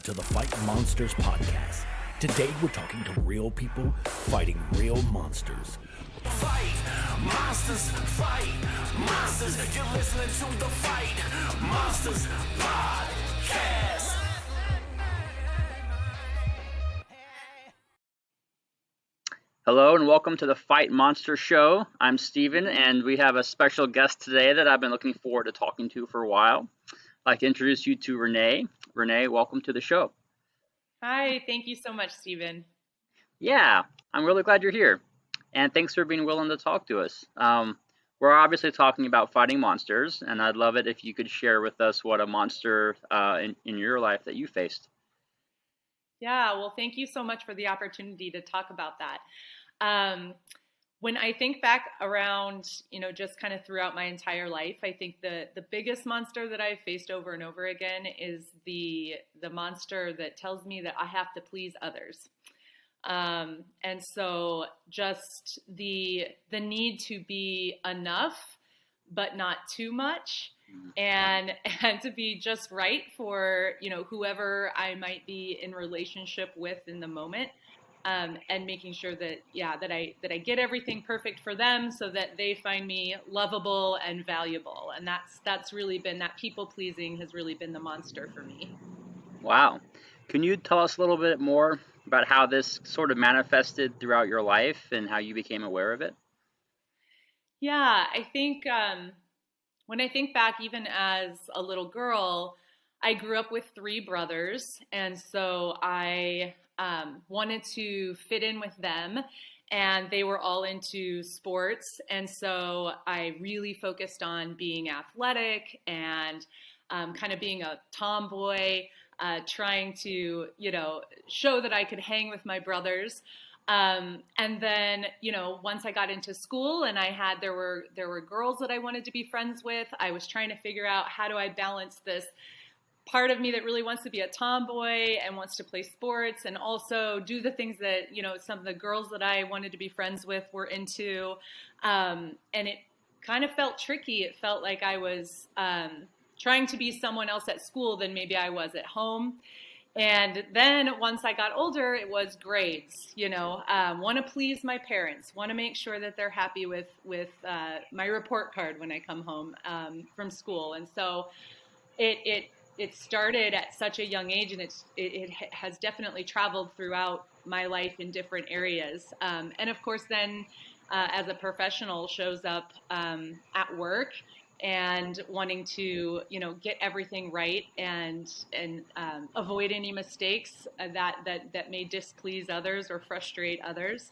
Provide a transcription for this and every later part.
to the Fight Monsters podcast. Today we're talking to real people fighting real monsters. Fight monsters, fight monsters. You're listening to the Fight Monsters podcast. Hello and welcome to the Fight Monster Show. I'm Steven, and we have a special guest today that I've been looking forward to talking to for a while. I'd like to introduce you to Renee. Renee, welcome to the show. Hi, thank you so much, Steven. Yeah, I'm really glad you're here, and thanks for being willing to talk to us. We're obviously talking about fighting monsters, and I'd love it if you could share with us what a monster in your life that you faced. Yeah, well, thank you so much for the opportunity to talk about that. When I think back around, just kind of throughout my entire life, I think the biggest monster that I've faced over and over again is the monster that tells me that I have to please others. And so just the need to be enough, but not too much, and to be just right for, whoever I might be in relationship with in the moment. And making sure that I get everything perfect for them so that they find me lovable and valuable. And that's really been, that people pleasing has really been the monster for me. Wow. Can you tell us a little bit more about how this sort of manifested throughout your life and how you became aware of it? Yeah, I think when I think back, even as a little girl, I grew up with 3 brothers. And so I wanted to fit in with them, and they were all into sports. And so I really focused on being athletic and kind of being a tomboy, trying to, show that I could hang with my brothers. And then, once I got into school and there were girls that I wanted to be friends with, I was trying to figure out, how do I balance this part of me that really wants to be a tomboy and wants to play sports and also do the things that, some of the girls that I wanted to be friends with were into. And it kind of felt tricky. It felt like I was trying to be someone else at school than maybe I was at home. And then once I got older, it was grades, want to please my parents, want to make sure that they're happy with my report card when I come home from school. And so it started at such a young age, and it has definitely traveled throughout my life in different areas. And of course, then as a professional, shows up at work and wanting to, get everything right and avoid any mistakes that may displease others or frustrate others.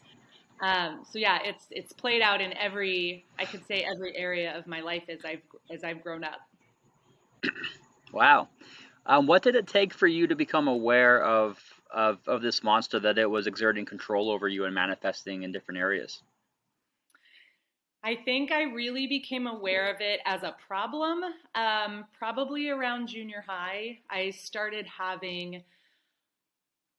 So yeah, it's played out in every area of my life as I've grown up. Wow. What did it take for you to become aware of this monster, that it was exerting control over you and manifesting in different areas? I think I really became aware of it as a problem, probably around junior high. I started having,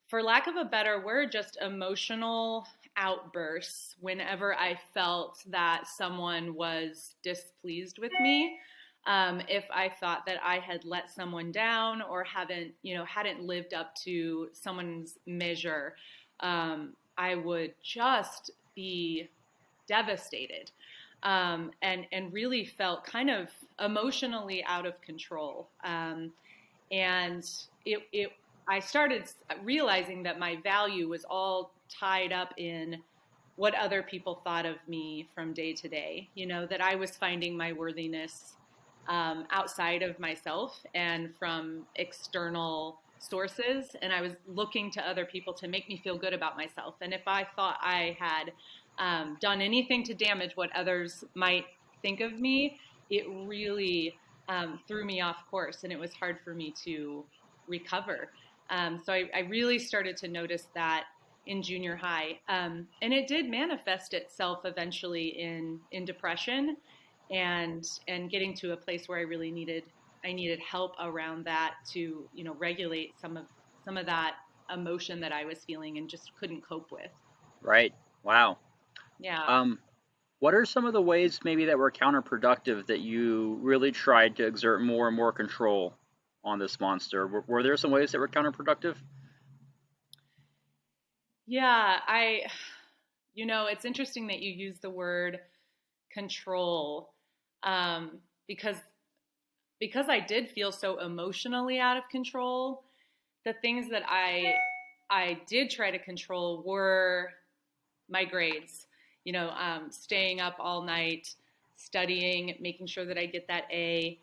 for lack of a better word, just emotional outbursts whenever I felt that someone was displeased with me. If I thought that I had let someone down or hadn't lived up to someone's measure, I would just be devastated, and really felt kind of emotionally out of control. And I started realizing that my value was all tied up in what other people thought of me from day to day, that I was finding my worthiness outside of myself and from external sources. And I was looking to other people to make me feel good about myself. And if I thought I had done anything to damage what others might think of me, it really threw me off course, and it was hard for me to recover. So I really started to notice that in junior high. And it did manifest itself eventually in depression and getting to a place where I really needed help around that to, regulate some of that emotion that I was feeling and just couldn't cope with. Right. Wow. Yeah. What are some of the ways maybe that were counterproductive that you really tried to exert more and more control on this monster. Were there some ways that were counterproductive? Yeah, it's interesting that you use the word control, because I did feel so emotionally out of control. The things that I did try to control were my grades, staying up all night, studying, making sure that I get that A,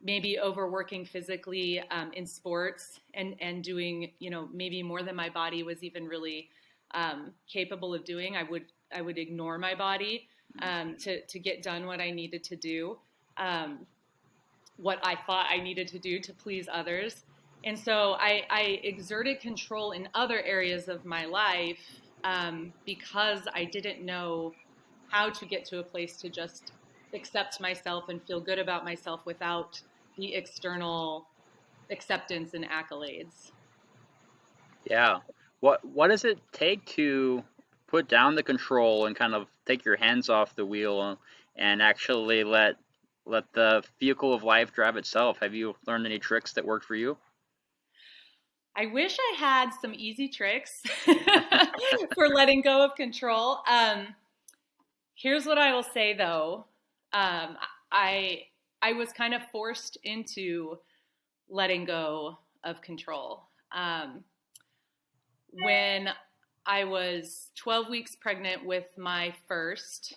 maybe overworking physically in sports and doing, maybe more than my body was even really capable of doing. I would ignore my body to get done what I needed to do, what I thought I needed to do to please others. And so I exerted control in other areas of my life because I didn't know how to get to a place to just accept myself and feel good about myself without the external acceptance and accolades. Yeah. What does it take to put down the control and kind of take your hands off the wheel and actually let the vehicle of life drive itself? Have you learned any tricks that worked for you? I wish I had some easy tricks for letting go of control. Here's what I will say, though. I was kind of forced into letting go of control. When I was 12 weeks pregnant with my first,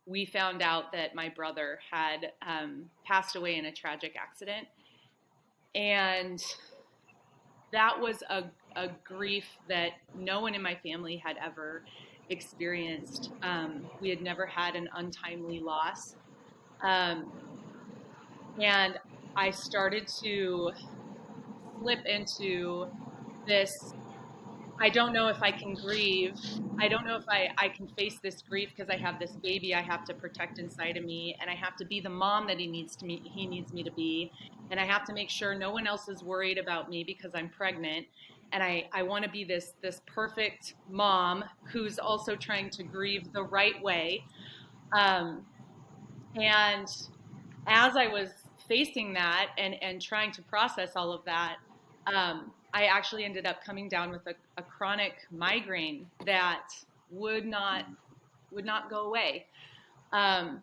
we found out that my brother had passed away in a tragic accident. And that was a grief that no one in my family had ever experienced. We had never had an untimely loss. And I started to slip into this, I don't know if I can grieve. I don't know if I can face this grief because I have this baby I have to protect inside of me, and I have to be the mom that he needs me to be. And I have to make sure no one else is worried about me because I'm pregnant. And I want to be this perfect mom who's also trying to grieve the right way. And as I was facing that and trying to process all of that, I actually ended up coming down with a chronic migraine that would not go away. And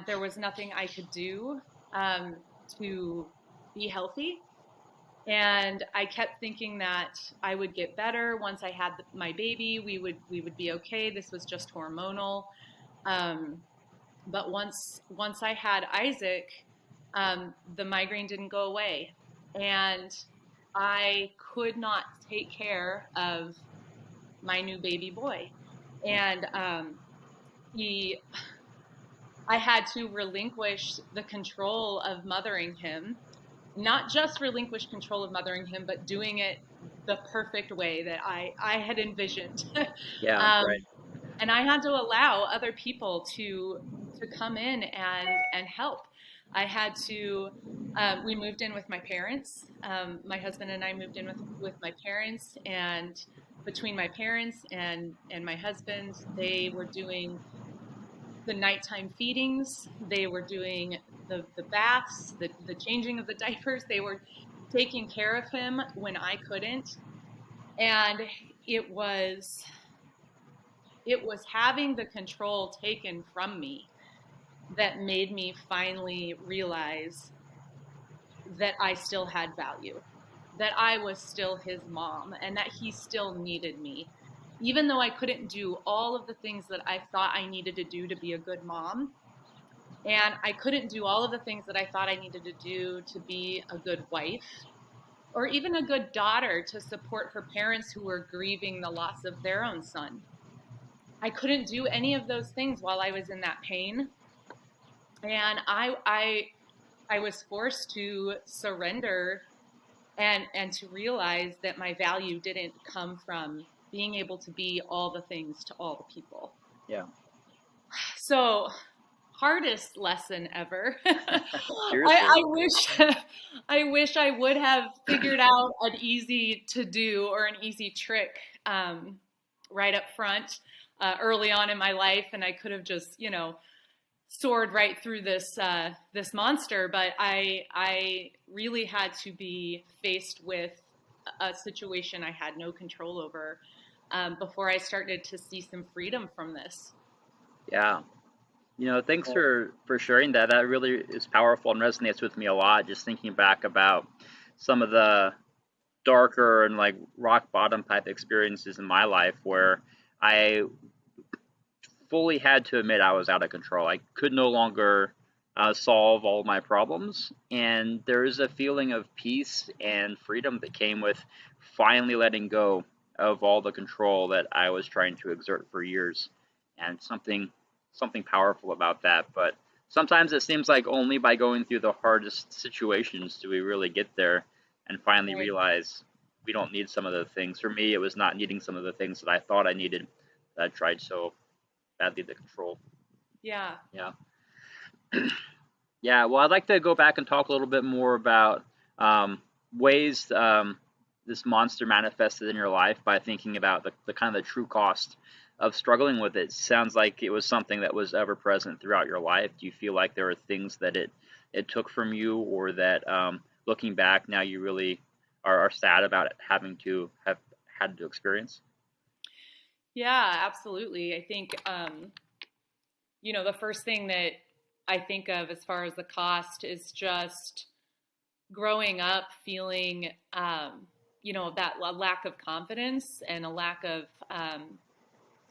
there was nothing I could do to be healthy. And I kept thinking that I would get better once I had my baby. We would be okay. This was just hormonal. But once I had Isaac, the migraine didn't go away, and I could not take care of my new baby boy. And I had to relinquish the control of mothering him, not just relinquish control of mothering him, but doing it the perfect way that I had envisioned. Yeah, right. And I had to allow other people to come in and help. I had to, we moved in with my parents. My husband and I moved in with my parents, and between my parents and my husband, they were doing the nighttime feedings. They were doing the baths, the changing of the diapers. They were taking care of him when I couldn't. And it was having the control taken from me that made me finally realize that I still had value, that I was still his mom, and that he still needed me. Even though I couldn't do all of the things that I thought I needed to do to be a good mom, and I couldn't do all of the things that I thought I needed to do to be a good wife, or even a good daughter to support her parents who were grieving the loss of their own son. I couldn't do any of those things while I was in that pain. And I was forced to surrender and to realize that my value didn't come from being able to be all the things to all the people. Yeah. So, hardest lesson ever. Seriously. I wish I would have figured out an easy to do or an easy trick right up front early on in my life, and I could have just, soared right through this monster. But I really had to be faced with a situation I had no control over before I started to see some freedom from this. Yeah. Thanks for sharing that. That really is powerful and resonates with me a lot. Just thinking back about some of the darker and like rock bottom type experiences in my life where I fully had to admit I was out of control. I could no longer solve all my problems, and there is a feeling of peace and freedom that came with finally letting go of all the control that I was trying to exert for years, and something powerful about that. But sometimes it seems like only by going through the hardest situations do we really get there and finally Right. realize we don't need some of the things. For me, it was not needing some of the things that I thought I needed that I tried so badly to control. Yeah. Yeah. Yeah. Well, I'd like to go back and talk a little bit more about ways this monster manifested in your life by thinking about the kind of the true cost of struggling with it. Sounds like it was something that was ever present throughout your life. Do you feel like there are things that it took from you, or that looking back now you really are sad about it having to have had to experience? Yeah, absolutely. I think, the first thing that I think of as far as the cost is just growing up feeling, that lack of confidence and a lack of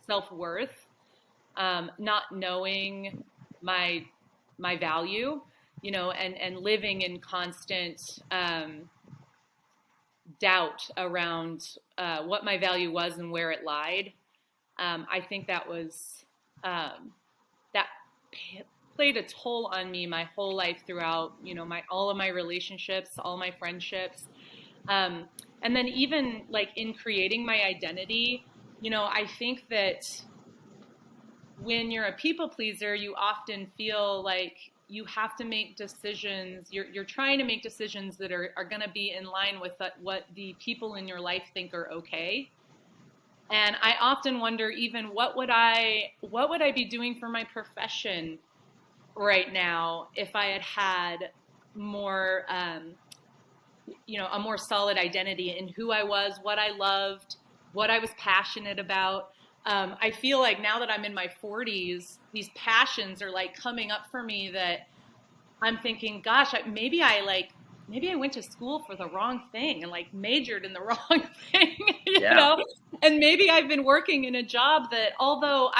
self-worth, not knowing my my value, and living in constant doubt around what my value was and where it lied. I think that played a toll on me my whole life throughout, my all of my relationships, all my friendships, um, and then even like in creating my identity. I think that when you're a people pleaser, you often feel like you have to make decisions. You're trying to make decisions that are going to be in line with what the people in your life think are okay. And I often wonder, even what would I be doing for my profession right now if I had had more, a more solid identity in who I was, what I loved, what I was passionate about. I feel like now that I'm in my 40s, these passions are like coming up for me that I'm thinking, gosh, maybe I went to school for the wrong thing and like majored in the wrong thing, Yeah. and maybe I've been working in a job that, although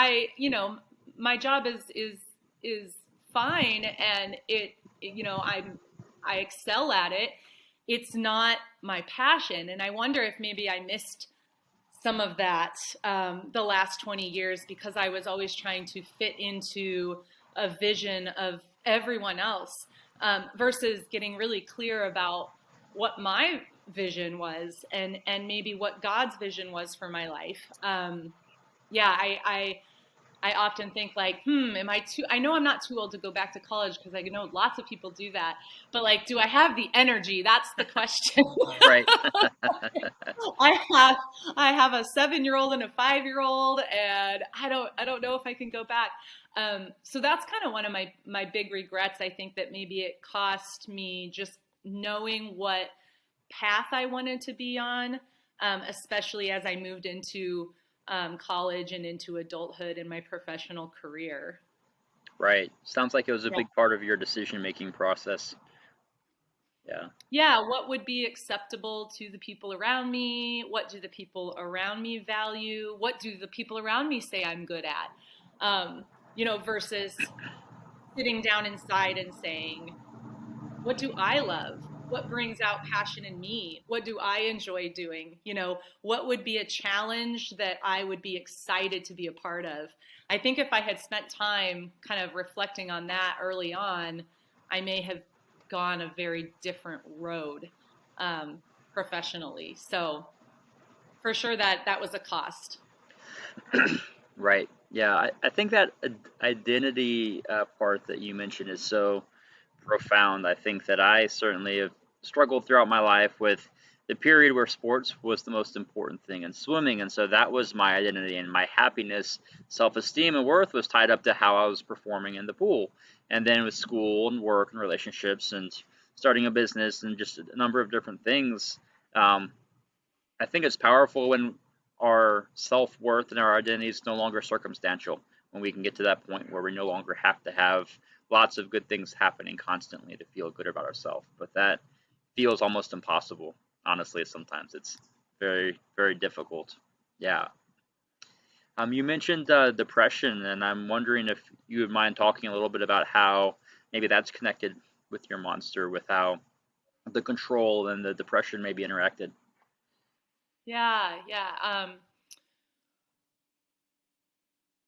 my job is fine, and I excel at it. It's not my passion, and I wonder if maybe I missed some of that the last 20 years because I was always trying to fit into a vision of everyone else, versus getting really clear about what my vision was, and maybe what God's vision was for my life. Yeah, I often think like, am I too? I know I'm not too old to go back to college because I know lots of people do that. But like, do I have the energy? That's the question. Right. I have a 7-year-old and a 5-year-old, and I don't know if I can go back. So that's kind of one of my big regrets. I think that maybe it cost me just knowing what path I wanted to be on, especially as I moved into college and into adulthood in my professional career. Right. Sounds like it was a Yeah. big part of your decision-making process. Yeah. Yeah, what would be acceptable to the people around me? What do the people around me value? What do the people around me say I'm good at? Versus sitting down inside and saying, what do I love? What brings out passion in me? What do I enjoy doing? What would be a challenge that I would be excited to be a part of? I think if I had spent time kind of reflecting on that early on, I may have gone a very different road, professionally. So for sure that was a cost. Right. Yeah. I think that identity part that you mentioned is so profound. I think that I certainly have struggled throughout my life with the period where sports was the most important thing, and swimming, and so that was my identity, and my happiness, self-esteem, and worth was tied up to how I was performing in the pool. And then with school and work and relationships and starting a business and just a number of different things, I think it's powerful when our self-worth and our identity is no longer circumstantial, when we can get to that point where we no longer have to have lots of good things happening constantly to feel good about ourselves. But that feels almost impossible, honestly. Sometimes it's very, very difficult. Yeah. You mentioned depression, and I'm wondering if you would mind talking a little bit about how maybe that's connected with your monster, with how the control and the depression may be interacted. Yeah, yeah.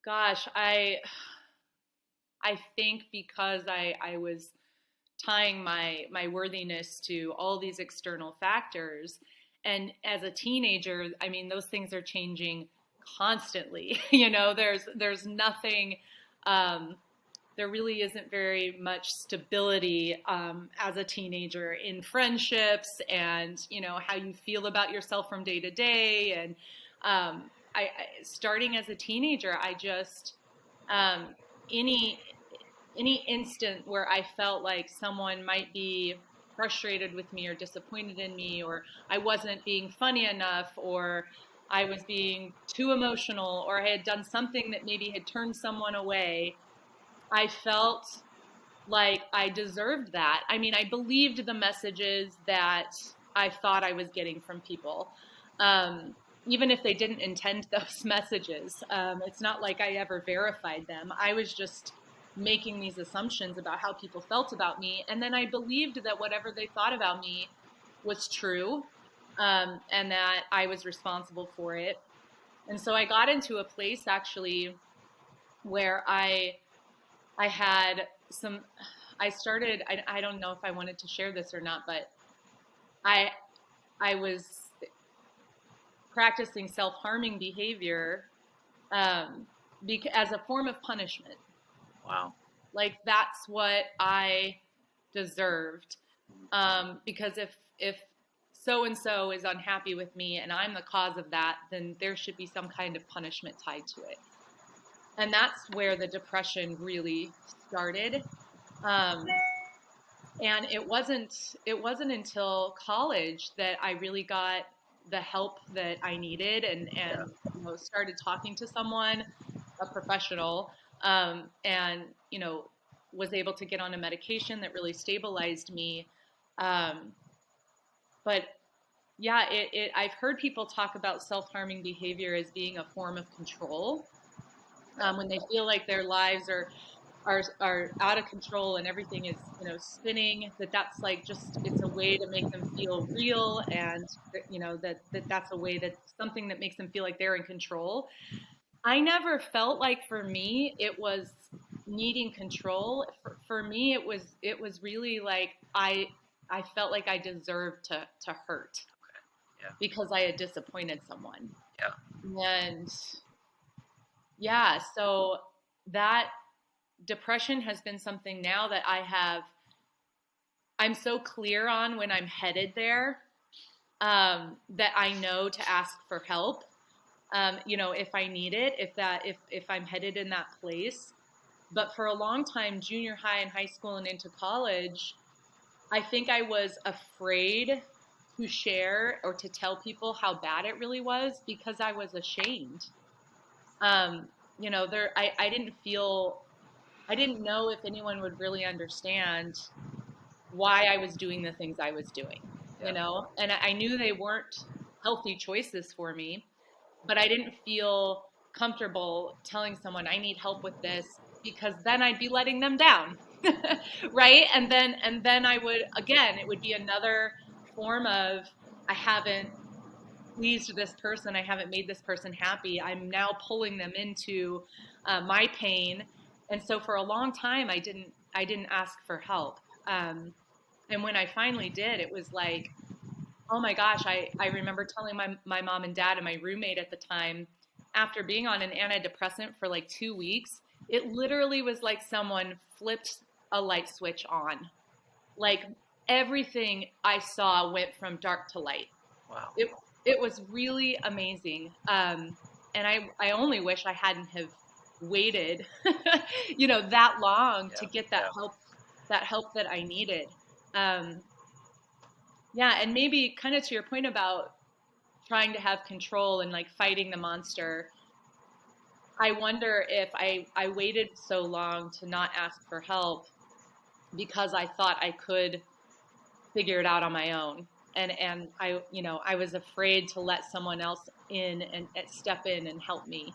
Gosh, I think because I was tying my worthiness to all these external factors, and as a teenager, I mean, those things are changing constantly. There's nothing. There really isn't very much stability as a teenager in friendships, and how you feel about yourself from day to day. And starting as a teenager, I just any any instant where I felt like someone might be frustrated with me or disappointed in me, or I wasn't being funny enough, or I was being too emotional, or I had done something that maybe had turned someone away, I felt like I deserved that. I mean, I believed the messages that I thought I was getting from people, even if they didn't intend those messages. It's not like I ever verified them. I was just making these assumptions about how people felt about me. And then I believed that whatever they thought about me was true, and that I was responsible for it. And so I got into a place actually where I had some, I started, I don't know if I wanted to share this or not, but I was practicing self-harming behavior as a form of punishment. Wow. Like that's what I deserved. Because if so-and-so is unhappy with me and I'm the cause of that, then there should be some kind of punishment tied to it. And that's where the depression really started. And it wasn't until college that I really got the help that I needed, and started talking to someone, a professional, and was able to get on a medication that really stabilized me. But yeah, I've heard people talk about self-harming behavior as being a form of control, when they feel like their lives are out of control and everything is spinning, that's like just, it's a way to make them feel real, and that's a way, that something that makes them feel like they're in control. I never felt like, for me, it was needing control. For me, it was really like I felt like I deserved to hurt. Yeah. Because I had disappointed someone. Yeah. And yeah, so that depression has been something now that I'm so clear on when I'm headed there, that I know to ask for help, if I need it, if I'm headed in that place. But for a long time, junior high and high school and into college, I think I was afraid to share or to tell people how bad it really was, because I was ashamed. I didn't know if anyone would really understand why I was doing the things I was doing, and I knew they weren't healthy choices for me, but I didn't feel comfortable telling someone I need help with this, because then I'd be letting them down. Right. And then I would, again, it would be another form of, I haven't pleased this person, I haven't made this person happy, I'm now pulling them into my pain. And so for a long time, I didn't ask for help. And when I finally did, it was like, oh my gosh, I remember telling my mom and dad and my roommate at the time, after being on an antidepressant for like 2 weeks, it literally was like someone flipped a light switch on. Like everything I saw went from dark to light. Wow. It was really amazing. And I only wish I hadn't have waited, that long Yeah. to get Yeah. that help that I needed. Um, yeah, and maybe kind of to your point about trying to have control and like fighting the monster. I wonder if I waited so long to not ask for help because I thought I could figure it out on my own. And I was afraid to let someone else in and step in and help me.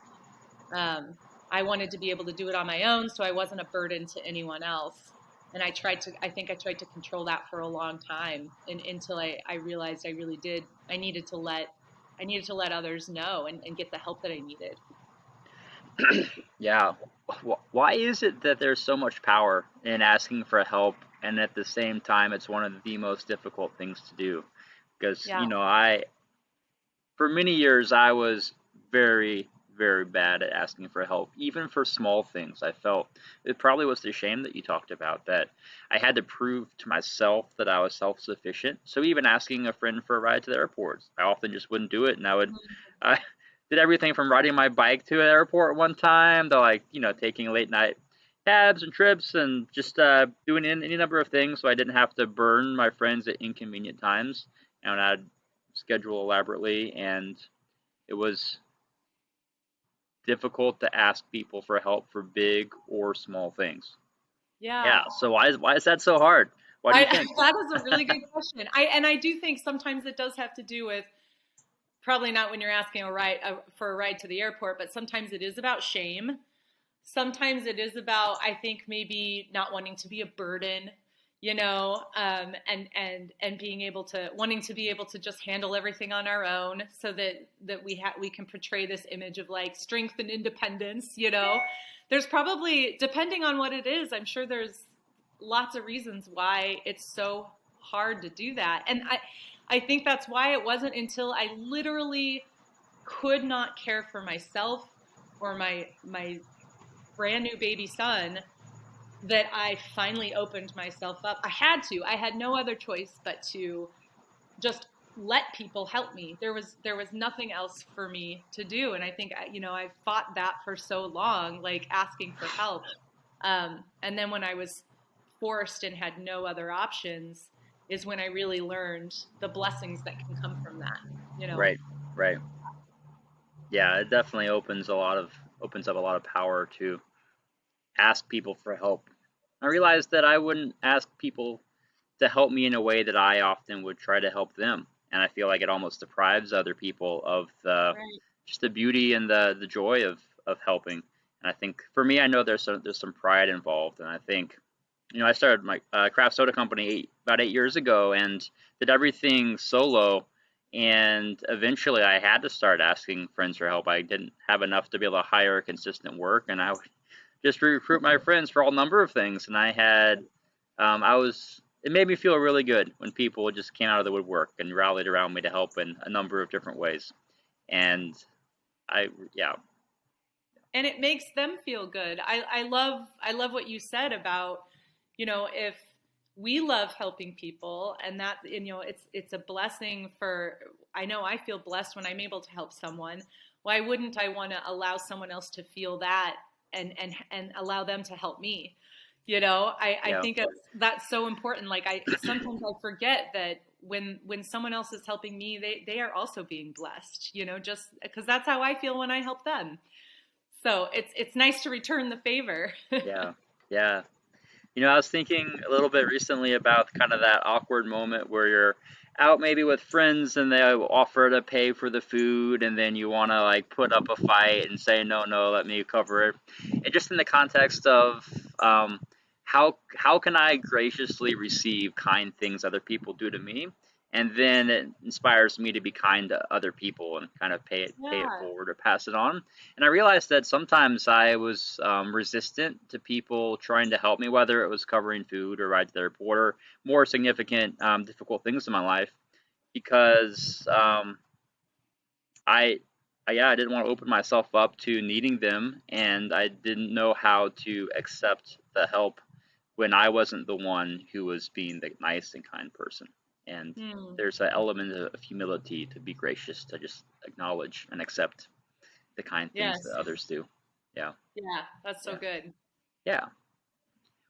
I wanted to be able to do it on my own so I wasn't a burden to anyone else. And I think I tried to control that for a long time until I realized I really did. I needed to let others know and get the help that I needed. Yeah. Why is it that there's so much power in asking for help, and at the same time, it's one of the most difficult things to do? Because, Yeah. for many years, I was very, very bad at asking for help, even for small things. I felt it probably was the shame that you talked about, that I had to prove to myself that I was self-sufficient. So even asking a friend for a ride to the airport, I often just wouldn't do it, and I did everything from riding my bike to an airport one time to taking late night cabs and trips and just doing any number of things so I didn't have to burn my friends at inconvenient times. And I'd schedule elaborately, and it was difficult to ask people for help for big or small things. Yeah. Yeah. So why is that so hard? Why do you think? That is a really good question. I do think sometimes it does have to do with probably not when you're asking for a ride to the airport, but sometimes it is about shame. Sometimes it is about, I think, maybe not wanting to be a burden, and being able to wanting to be able to just handle everything on our own, so that we can portray this image of like strength and independence. There's probably, depending on what it is, I'm sure there's lots of reasons why it's so hard to do that. And I think that's why it wasn't until I literally could not care for myself or my brand new baby son that I finally opened myself up. I had to. I had no other choice but to just let people help me. There was nothing else for me to do, and I think I fought that for so long, like asking for help. And then when I was forced and had no other options, is when I really learned the blessings that can come from that. Right. Right. Yeah. It definitely opens up a lot of power to ask people for help. I realized that I wouldn't ask people to help me in a way that I often would try to help them, and I feel like it almost deprives other people of the Right. just the beauty and the joy of helping. And I think for me, I know there's some pride involved, and I think I started my craft soda company about 8 years ago and did everything solo. And eventually, I had to start asking friends for help. I didn't have enough to be able to hire consistent work, and I would just recruit my friends for all number of things. And it made me feel really good when people just came out of the woodwork and rallied around me to help in a number of different ways. And yeah. And it makes them feel good. I love what you said about, if we love helping people, and that, it's a blessing. I know I feel blessed when I'm able to help someone. Why wouldn't I want to allow someone else to feel that and allow them to help me? I Yeah. think that's so important. Like sometimes I forget that when someone else is helping me, they are also being blessed, just because that's how I feel when I help them. So it's nice to return the favor. Yeah. Yeah. I was thinking a little bit recently about kind of that awkward moment where you're out maybe with friends and they offer to pay for the food, and then you want to like put up a fight and say, no, no, let me cover it. And just in the context of how can I graciously receive kind things other people do to me? And then it inspires me to be kind to other people and kind of pay it Yeah. forward or pass it on. And I realized that sometimes I was resistant to people trying to help me, whether it was covering food or ride to the airport or more significant, difficult things in my life, because I, yeah, I didn't want to open myself up to needing them, and I didn't know how to accept the help when I wasn't the one who was being the nice and kind person. And Mm. there's an element of humility to be gracious, to just acknowledge and accept the kind things that Yes. others do. Yeah. Yeah, that's so Yeah. good. Yeah.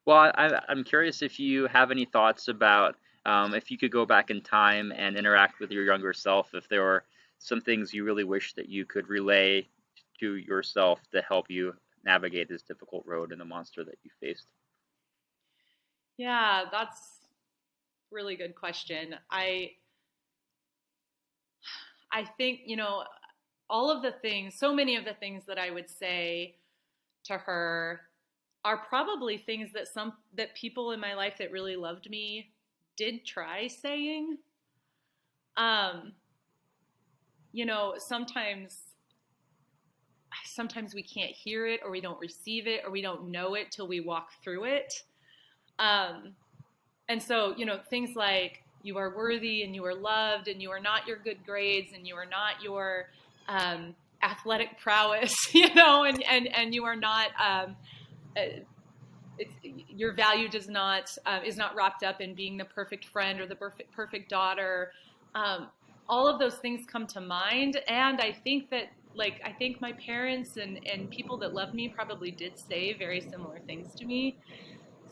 Well, I'm curious if you have any thoughts about if you could go back in time and interact with your younger self, if there were some things you really wish that you could relay to yourself to help you navigate this difficult road and the monster that you faced. Yeah, that's a really good question. I think, all of the things, so many of the things that I would say to her are probably things that people in my life that really loved me did try saying. Um, sometimes we can't hear it, or we don't receive it, or we don't know it till we walk through it. Um, and so, things like you are worthy and you are loved and you are not your good grades and you are not your athletic prowess, and you are not, uh, your value is not wrapped up in being the perfect friend or the perfect daughter. Um, all of those things come to mind, and I think that I think my parents and people that love me probably did say very similar things to me.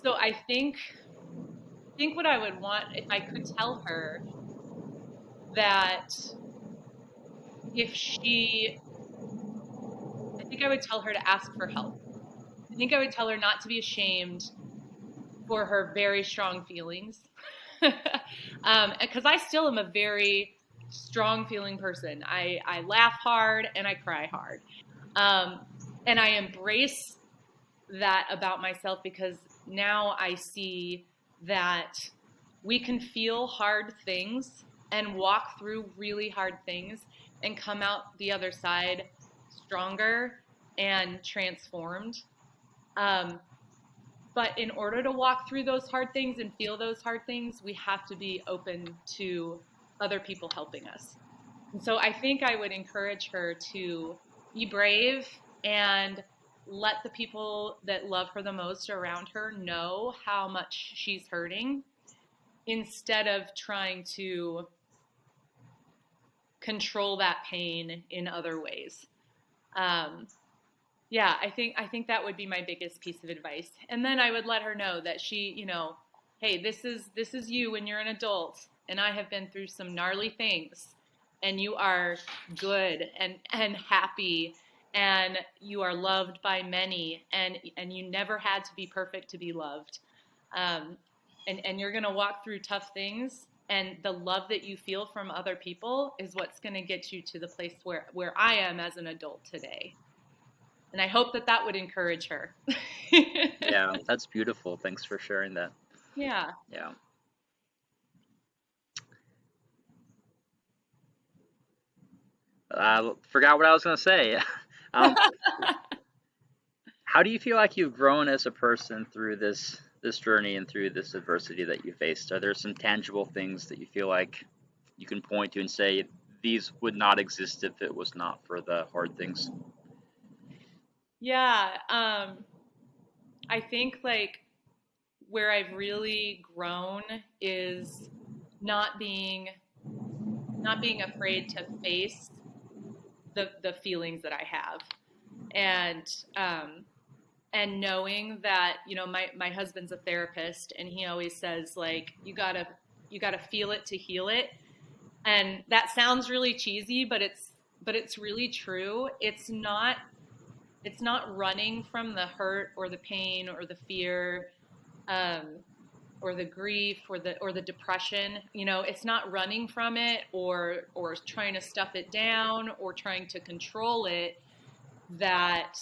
So I think what I would want if I could tell her that if she, I think I would tell her to ask for help. I think I would tell her not to be ashamed for her very strong feelings. Because I still am a very strong feeling person. I laugh hard and I cry hard. Um, and I embrace that about myself because now I see that we can feel hard things and walk through really hard things and come out the other side stronger and transformed. Um, but in order to walk through those hard things and feel those hard things, we have to be open to other people helping us. And so I think I would encourage her to be brave and let the people that love her the most around her know how much she's hurting instead of trying to control that pain in other ways. Um, yeah, I think that would be my biggest piece of advice. And then I would let her know that hey, this is you when you're an adult, and I have been through some gnarly things, and you are good and happy, and you are loved by many, and you never had to be perfect to be loved. Um, and you're going to walk through tough things, and the love that you feel from other people is what's going to get you to the place where I am as an adult today. And I hope that would encourage her. Yeah, that's beautiful. Thanks for sharing that. Yeah. Yeah. Forgot what I was going to say. um, how do you feel like you've grown as a person through this journey and through this adversity that you faced? Are there some tangible things that you feel like you can point to and say these would not exist if it was not for the hard things? Yeah. I think where I've really grown is not being not being afraid to face the feelings that I have, and and knowing that my husband's a therapist, and he always says you gotta feel it to heal it, and that sounds really cheesy, but it's really true. It's not running from the hurt or the pain or the fear, um, or the grief or the depression. It's not running from it or trying to stuff it down or trying to control it that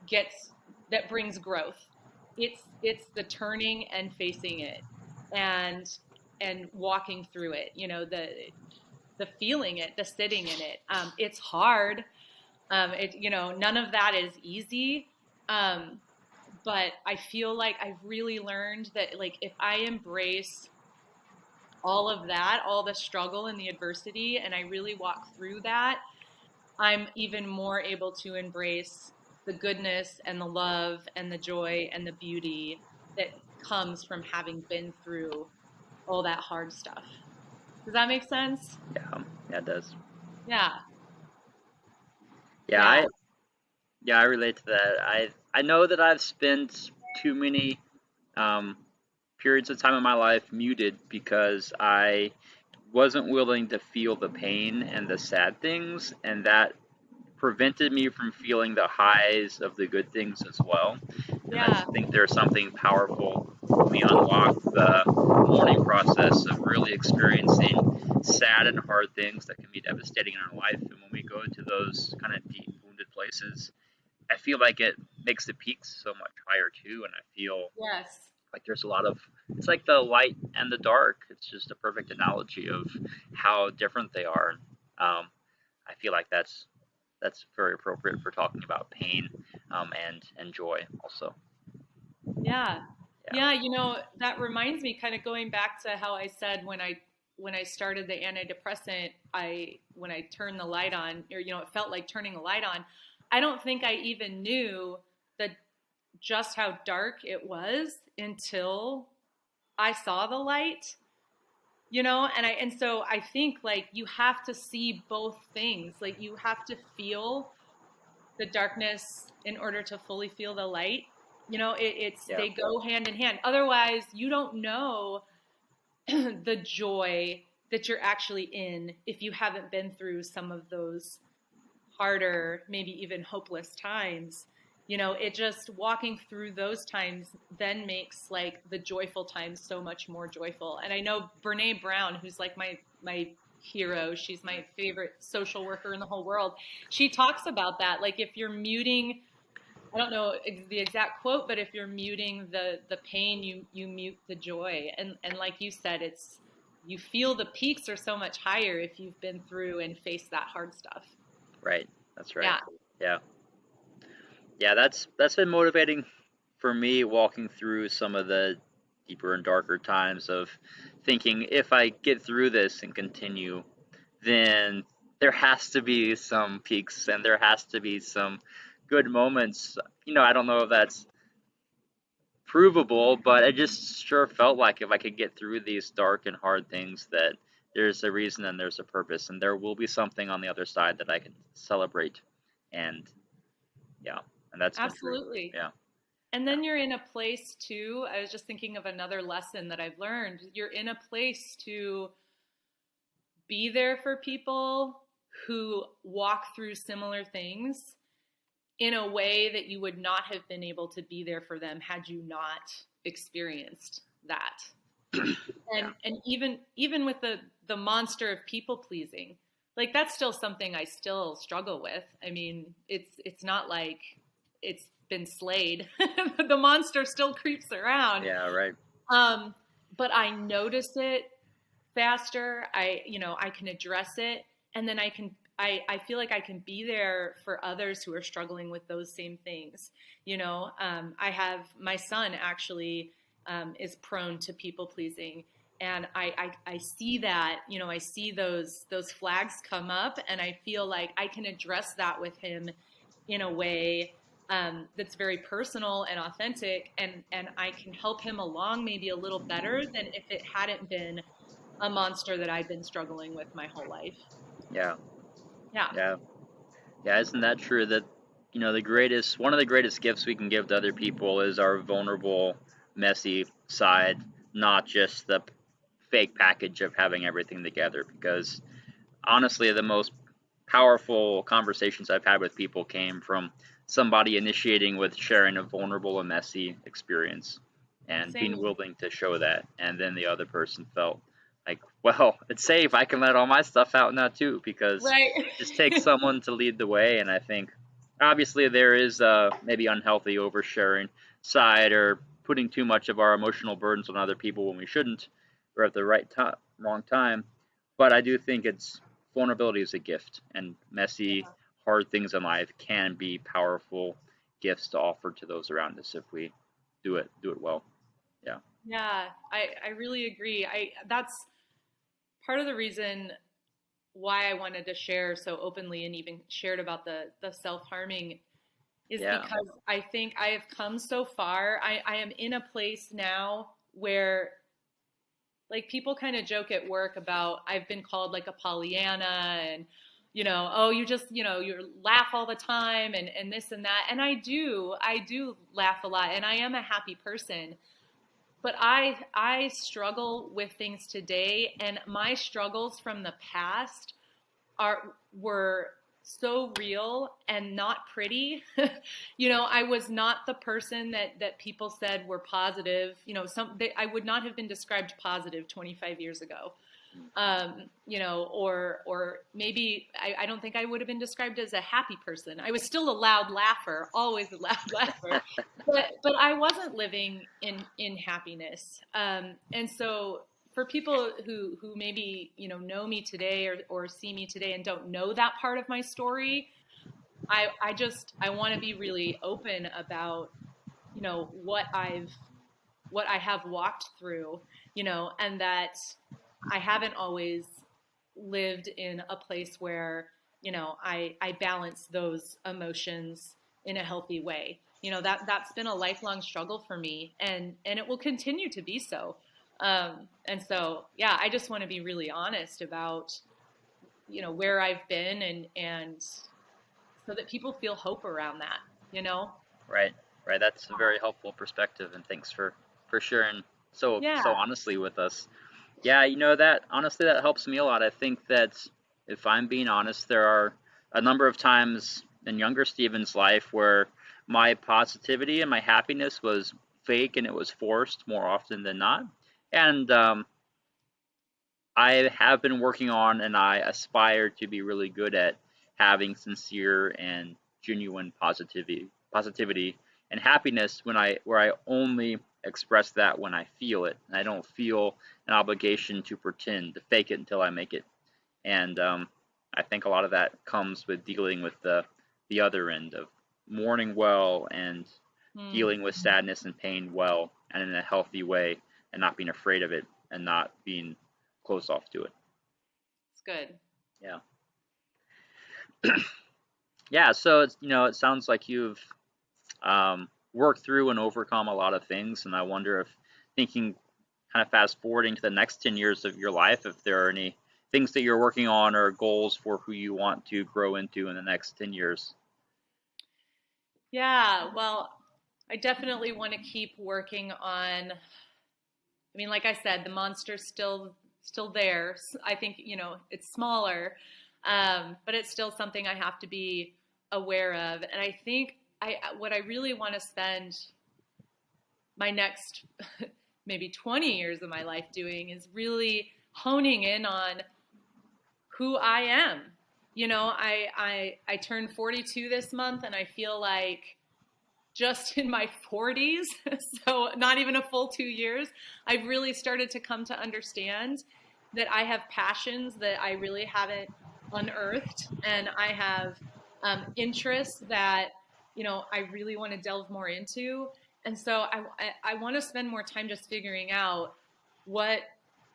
gets that brings growth. It's the turning and facing it, and walking through it. The feeling it, the sitting in it. It's hard. None of that is easy. Um, but I feel like I've really learned that if I embrace all of that, all the struggle and the adversity, and I really walk through that, I'm even more able to embrace the goodness and the love and the joy and the beauty that comes from having been through all that hard stuff. Does that make sense? Yeah, it does. Yeah. Yeah, Yeah. I relate to that. I know that I've spent too many um, periods of time in my life muted because I wasn't willing to feel the pain and the sad things, and that prevented me from feeling the highs of the good things as well. And I Yeah. think there's something powerful when we unlock the mourning process of really experiencing sad and hard things that can be devastating in our life. And when we go to those kind of deep wounded places, I feel like it makes the peaks so much higher too. And I feel Yes. like there's a lot of, it's like the light and the dark. It's just a perfect analogy of how different they are. I feel like that's very appropriate for talking about pain, and joy also. Yeah. Yeah. Yeah, that reminds me, kind of going back to how I said when I started the antidepressant, when I turned the light on, or it felt like turning the light on. I don't think I even knew that just how dark it was until I saw the light. And so I think, like, you have to see both things. Like, you have to feel the darkness in order to fully feel the light. Yeah. They go hand in hand. Otherwise, you don't know the joy that you're actually in if you haven't been through some of those harder, maybe even hopeless times. It just, walking through those times then makes, like, the joyful times so much more joyful. And I know Brene Brown, who's like my hero, she's my favorite social worker in the whole world. She talks about that. Like, if you're muting, I don't know the exact quote, but if you're muting the pain, you mute the joy. And like you said, you feel the peaks are so much higher if you've been through and faced that hard stuff. Right. That's right. Yeah. Yeah. Yeah. That's been motivating for me, walking through some of the deeper and darker times of thinking, if I get through this and continue, then there has to be some peaks and there has to be some good moments. I don't know if that's provable, but it just sure felt like if I could get through these dark and hard things, that there's a reason and there's a purpose, and there will be something on the other side that I can celebrate. And yeah, and that's been true. Absolutely. Yeah, And then you're in a place too. I was just thinking of another lesson that I've learned. You're in a place to be there for people who walk through similar things in a way that you would not have been able to be there for them had you not experienced that. yeah, And even with the monster of people pleasing, like, that's still something I still struggle with. I mean, it's not like it's been slayed. The monster still creeps around. yeah. Right. um but I notice it faster. I can address it, and then I feel like I can be there for others who are struggling with those same things. I have my son, actually, is prone to people pleasing, and I see that. I see those flags come up, and I feel like I can address that with him in a way that's very personal and authentic, and I can help him along maybe a little better than if it hadn't been a monster that I've been struggling with my whole life. Yeah, Yeah. yeah, yeah. Isn't that true that one of the greatest gifts we can give to other people is our vulnerable, messy side, not just the fake package of having everything together. Because honestly, the most powerful conversations I've had with people came from somebody initiating with sharing a vulnerable and messy experience and being Same. willing to show that. And then the other person felt like, well, it's safe. I can let all my stuff out now too, because Right. it just takes someone to lead the way. And I think obviously there is maybe unhealthy oversharing side, or putting too much of our emotional burdens on other people when we shouldn't, or at the right time, wrong time. But I do think it's vulnerability is a gift, and messy, hard things in life can be powerful gifts to offer to those around us if we do it well. Yeah. Yeah, I really agree. That's part of the reason why I wanted to share so openly and even shared about the self-harming, is Yeah. because I think I have come so far. I am in a place now where like people kind of joke at work about I've been called like a Pollyanna and oh, you just, you laugh all the time and this and that. And I do laugh a lot and I am a happy person. But I struggle with things today, and my struggles from the past were so real and not pretty. I was not the person that people said were positive. I would not have been described positive 25 years ago. Or maybe I don't think I would have been described as a happy person. I was still a loud laugher, always a loud laugher, but I wasn't living in happiness. And so for people who maybe, know me today or see me today and don't know that part of my story, I want to be really open about, what I have walked through, and that I haven't always lived in a place where, I balance those emotions in a healthy way. That's been a lifelong struggle for me, and it will continue to be so. And so, yeah, I just want to be really honest about, where I've been and so that people feel hope around that, Right. That's a very helpful perspective, and thanks for sharing so Yeah. honestly with us. Yeah, that honestly that helps me a lot. I think that if I'm being honest, there are a number of times in younger Steven's life where my positivity and my happiness was fake and it was forced more often than not. And I have been working on, and I aspire to be really good at having sincere and genuine positivity and happiness where I only express that when I feel it, and I don't feel an obligation to pretend to fake it until I make it. And I think a lot of that comes with dealing with the other end of mourning well and dealing with sadness and pain well and in a healthy way, and not being afraid of it and not being closed off to it. It's good. Yeah. Yeah. So it sounds like you've worked through and overcome a lot of things, and I wonder if, thinking kind of fast forwarding to the next 10 years of your life, if there are any things that you're working on or goals for who you want to grow into in the next 10 years. Yeah, well, I definitely want to keep working on, like I said, the monster's still there. I think, it's smaller, but it's still something I have to be aware of. And I think what I really want to spend my next maybe 20 years of my life doing is really honing in on who I am. I turned 42 this month, and I feel like just in my 40s, so not even a full 2 years, I've really started to come to understand that I have passions that I really haven't unearthed, and I have interests that, I really want to delve more into. And so I want to spend more time just figuring out what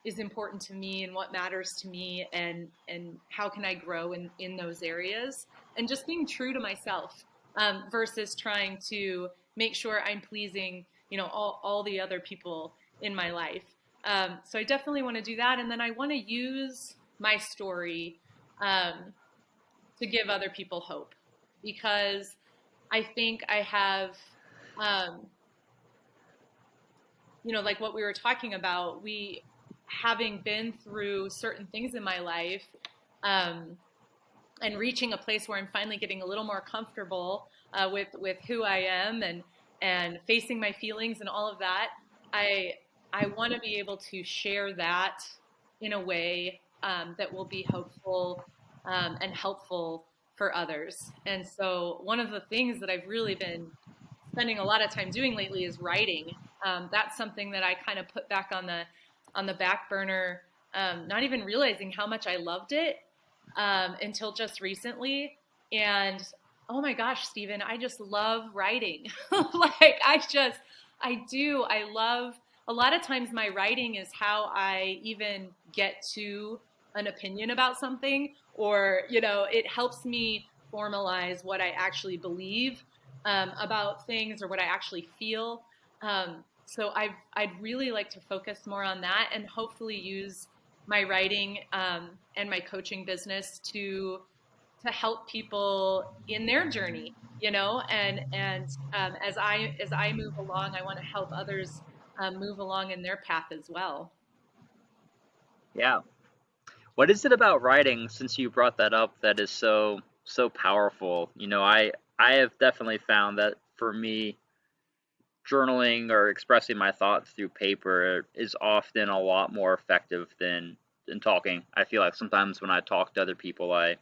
is important to me and what matters to me, and how can I grow in those areas, and just being true to myself, versus trying to make sure I'm pleasing, all the other people in my life. So I definitely want to do that. And then I want to use my story to give other people hope, because I think I have, like what we were talking about, having been through certain things in my life, and reaching a place where I'm finally getting a little more comfortable with who I am and facing my feelings and all of that. I want to be able to share that in a way that will be hopeful and helpful for others. And so one of the things that I've really been spending a lot of time doing lately is writing. That's something that I kind of put back on the back burner, not even realizing how much I loved it until just recently. And oh my gosh, Stephen, I just love writing. I love, a lot of times my writing is how I even get to an opinion about something, or, it helps me formalize what I actually believe about things, or what I actually feel. So I'd really like to focus more on that and hopefully use my writing and my coaching business to help people in their journey, and as I move along, I want to help others move along in their path as well. Yeah. What is it about writing, since you brought that up, that is so powerful? I have definitely found that for me, journaling or expressing my thoughts through paper is often a lot more effective than talking. I feel like sometimes when I talk to other people, I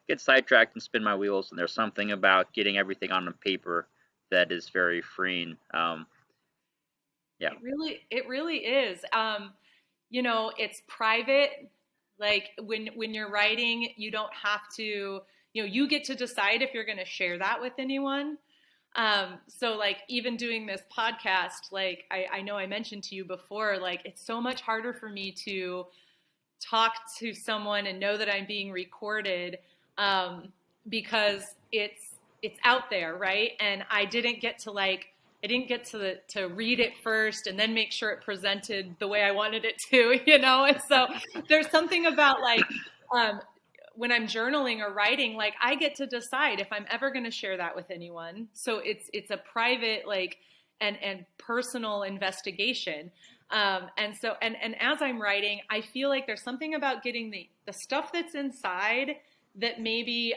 get sidetracked and spin my wheels, and there's something about getting everything on the paper that is very freeing. Yeah. It really is. It's private. Like when you're writing, you don't have to, you get to decide if you're going to share that with anyone. So like even doing this podcast, like I know I mentioned to you before, like it's so much harder for me to talk to someone and know that I'm being recorded, because it's out there, right? And I didn't get to read it first and then make sure it presented the way I wanted it to, And so there's something about when I'm journaling or writing, like I get to decide if I'm ever going to share that with anyone. So it's a private and personal investigation. And as I'm writing, I feel like there's something about getting the stuff that's inside that maybe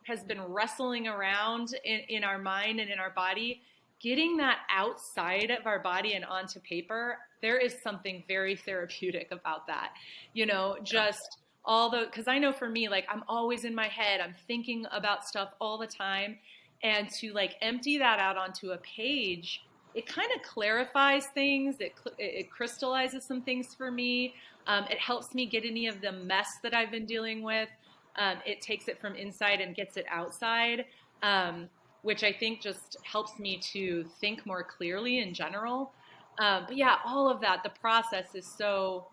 has been wrestling around in our mind and in our body, getting that outside of our body and onto paper. There is something very therapeutic about that, just because I know for me, like I'm always in my head, I'm thinking about stuff all the time. And to like empty that out onto a page, it kind of clarifies things. It crystallizes some things for me. It helps me get any of the mess that I've been dealing with. It takes it from inside and gets it outside, which I think just helps me to think more clearly in general. But yeah, all of that, the process it's so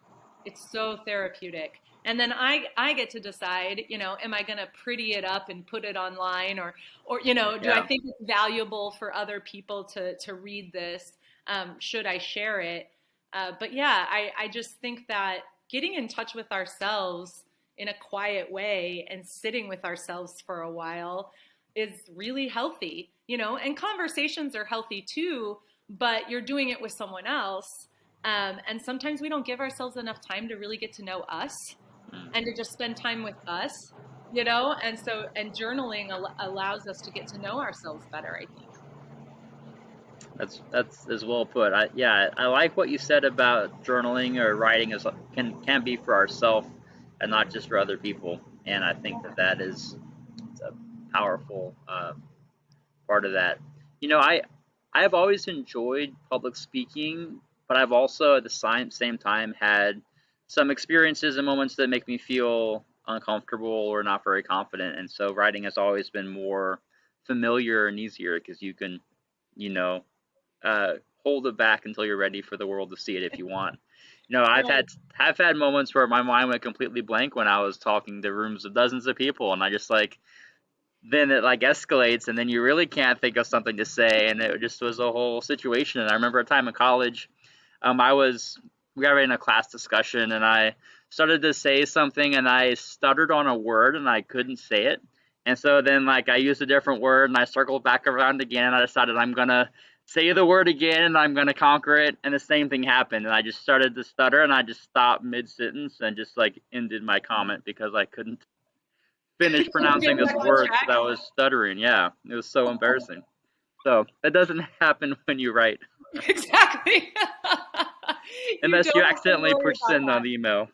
therapeutic. And then I get to decide, am I going to pretty it up and put it online, or do I Yeah. think it's valuable for other people to read this? Should I share it? But yeah, I just think that getting in touch with ourselves in a quiet way and sitting with ourselves for a while is really healthy, and conversations are healthy too, but you're doing it with someone else. And sometimes we don't give ourselves enough time to really get to know us Mm. and to just spend time with us, and journaling allows us to get to know ourselves better, I think. That's as well put. I like what you said about journaling or writing is can be for ourselves and not just for other people. And I think that is it's a powerful part of that. I have always enjoyed public speaking, but I've also at the same time had some experiences and moments that make me feel uncomfortable or not very confident. And so writing has always been more familiar and easier because you can, you know, hold it back until you're ready for the world to see it if you want. Right. I've had moments where my mind went completely blank when I was talking to rooms of dozens of people, and I just like then it like escalates, and then you really can't think of something to say, and it just was a whole situation. And I remember a time in college, I was we were in a class discussion, and I started to say something, and I stuttered on a word, and I couldn't say it. And so then like I used a different word, and I circled back around again, and I decided I'm gonna say the word again, and I'm gonna conquer it. And the same thing happened, and I just started to stutter, and I just stopped mid sentence and just like ended my comment because I couldn't finish pronouncing Get this back on word track. because I was stuttering. Yeah, it was so embarrassing. So that doesn't happen when you write, Exactly. You unless don't you have to accidentally worry push about send on that. the email.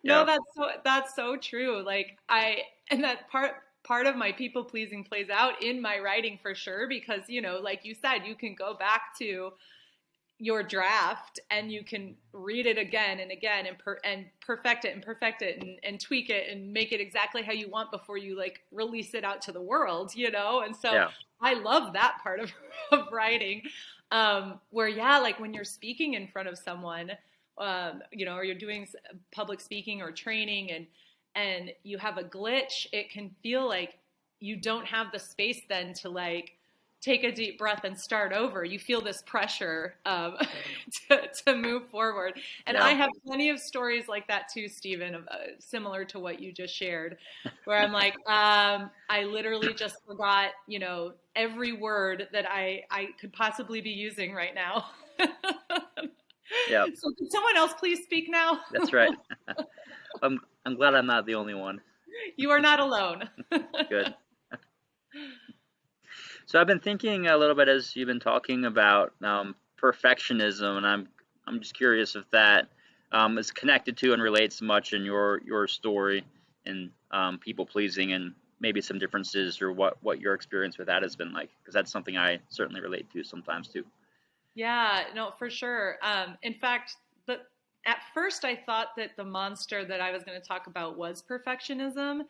No, Yeah, that's so true. Like and that part of my people pleasing plays out in my writing for sure, because like you said, you can go back to your draft and you can read it again and again and perfect it and tweak it and make it exactly how you want before you like release it out to the world. And so yeah, I love that part of writing, where yeah, like when you're speaking in front of someone, or you're doing public speaking or training, and you have a glitch, it can feel like you don't have the space then to like take a deep breath and start over. You feel this pressure to move forward. And I have plenty of stories like that too, Stephen, similar to what you just shared, where I'm like, I literally just forgot, every word that I could possibly be using right now. Yeah. So can someone else please speak now? That's right. I'm glad I'm not the only one. You are not alone. Good. So I've been thinking a little bit as you've been talking about perfectionism, and I'm just curious if that is connected to and relates much in your story and people pleasing, and maybe some differences, or what your experience with that has been like, because that's something I certainly relate to sometimes too. Yeah, no, for sure. In fact, at first I thought that the monster that I was going to talk about was perfectionism.